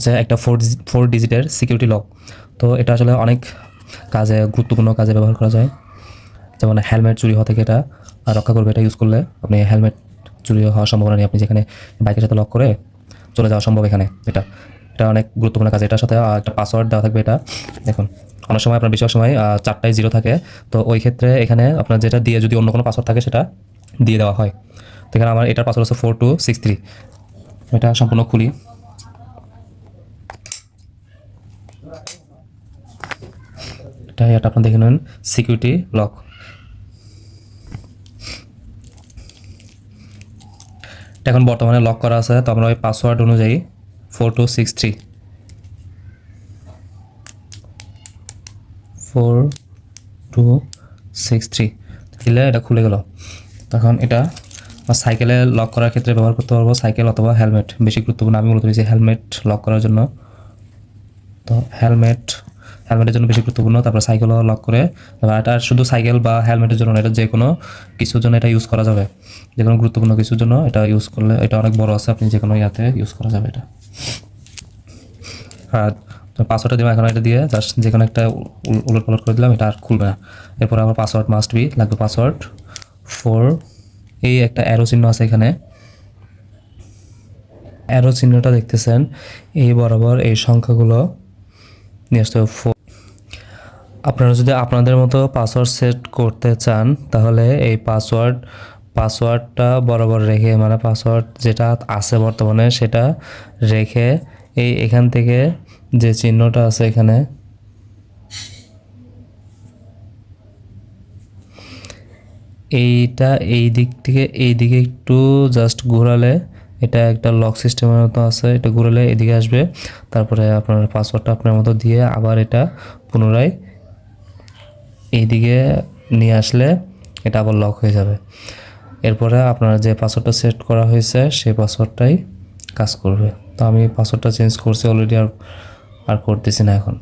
হচ্ছে একটা 4 ডিজিটের সিকিউরিটি লক। তো এটা আসলে অনেক কাজে, গুরুত্বপূর্ণ কাজে ব্যবহার করা যায়। যেমন হেলমেট চুরি হওয়া থেকে এটা রক্ষা করবে। এটা ইউজ করলে আপনি হেলমেট চুরি হওয়ার সম্ভাবনা নেই, আপনি যেখানে বাইকের সাথে লক করে চলে যাওয়া সম্ভব এখানে। এটা এটা অনেক গুরুত্বপূর্ণ কাজ। এটার সাথে একটা পাসওয়ার্ড দেওয়া থাকবে। এটা দেখুন, অনেক সময় আপনার বেশিরভাগ সময় 4টায় 0 থাকে, তো ওই ক্ষেত্রে এখানে আপনার যেটা দিয়ে যদি অন্য কোনো পাসওয়ার্ড থাকে সেটা দিয়ে দেওয়া হয়। তো এখানে আমার এটার পাসওয়ার্ড হচ্ছে 4263। এটা সম্পূর্ণ খুলি। এটা আপনার দেখে নেন, সিকিউরিটি লক। এখন বর্তমানে লক করা আছে, তো আমরা ওই পাসওয়ার্ড অনুযায়ী 4263 দিলে এটা খুলে গেল। তখন এটা সাইকেলে লক করার ক্ষেত্রে ব্যবহার করতে পারবো, সাইকেল অথবা হেলমেট বেশি গুরুত্বপূর্ণ। আমি মূলত নিয়েছি হেলমেট লক করার জন্য। তো হেলমেটের জন্য বেশি গুরুত্বপূর্ণ। তারপরে সাইকেলও লক করে, এটা শুধু সাইকেল বা হেলমেটের জন্য না, এটা যে কোনো কিছুর জন্য এটা ইউজ করা যাবে। যে কোনো গুরুত্বপূর্ণ কিছুর জন্য এটা ইউজ করলে, এটা অনেক বড় আছে, আপনি যে কোনো ইয়াতে ইউজ করা যাবে এটা। আর পাসওয়ার্ডটা দিলাম, এখন এটা দিয়ে জাস্ট যে কোনো একটা উলট পালট করে দিলাম, এটা আর খুলবে না। এরপর আমার পাসওয়ার্ড মাস্ট বি লাগবে। পাসওয়ার্ড 4, এই একটা অ্যারো চিহ্ন আছে এখানে, অ্যারো চিহ্নটা দেখতেছেন, এই বরাবর এই সংখ্যাগুলো নিয়ে আসতে হবে। 4। আপনারা যদি আপনাদের মতো পাসওয়ার্ড সেট করতে চান তাহলে এই পাসওয়ার্ডটা বরাবর রেখে, মানে পাসওয়ার্ড যেটা আছে বর্তমানে সেটা রেখে, এখান থেকে যে চিহ্নটা আছে এখানে, এইটা এই দিক থেকে এই দিকে একটু জাস্ট ঘোরালে, এটা একটা লক সিস্টেমের মতো আছে, এটা ঘোরালে এদিকে আসবে। তারপরে আপনার পাসওয়ার্ডটা আপনার মতো দিয়ে আবার এটা পুনরায় এইদিকে নিয়ে আসলে এটা আবার লক হয়ে যাবে। এরপরে আপনার যে পাসওয়ার্ডটা সেট করা হয়েছে সেই পাসওয়ার্ডটাই কাজ করবে। তো আমি পাসওয়ার্ডটা চেঞ্জ করছি অলরেডি, আর করতেছি না এখন।